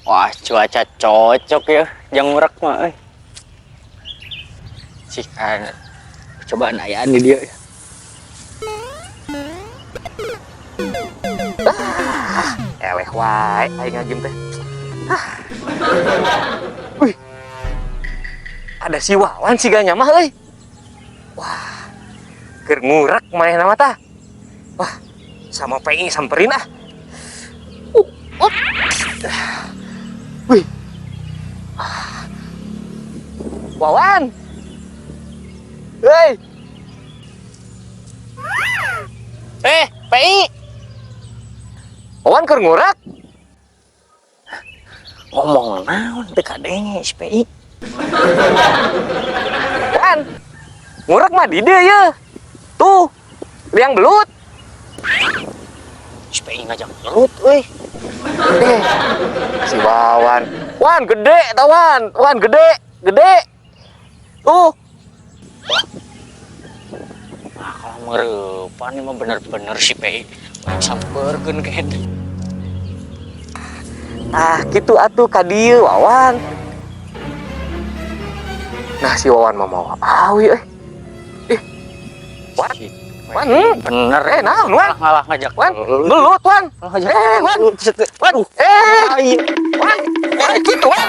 Wah, cuaca cocok ya, yang murek mah. Sih kan, coba nayaan di dia. Eleh wae aing ngajim teh. Wih. Ada si Wawan si ganya mah euy. Wah. Keur ngurak maeh nama tah. Wah, sama PI samperin ah. Up. Wih. Wawan. Hei. PI. Wawan keur ngurak. Ngomong naon teh kadenge si PI. Wawan. Ngurak mah di dieu ye. Tuh. Liang belut. Si PI ngajak ngelut euy. Si Wawan. Wan gede tawan. Wan gede. Gede. Tuh. Nah, kalau meurepan ini mah bener-bener si PI. Sampeurkeun ke head. Ah, gitu atuh ka dieu Wawan. Nah, si Wawan mah mau awi euy. Wan. Wan, Bener naon Wan? ngalah ngajak Wan, ngelut. belut Wan. Ngajak Wan. ngelut. Waduh. Ayo. Wan. Gitu Wan.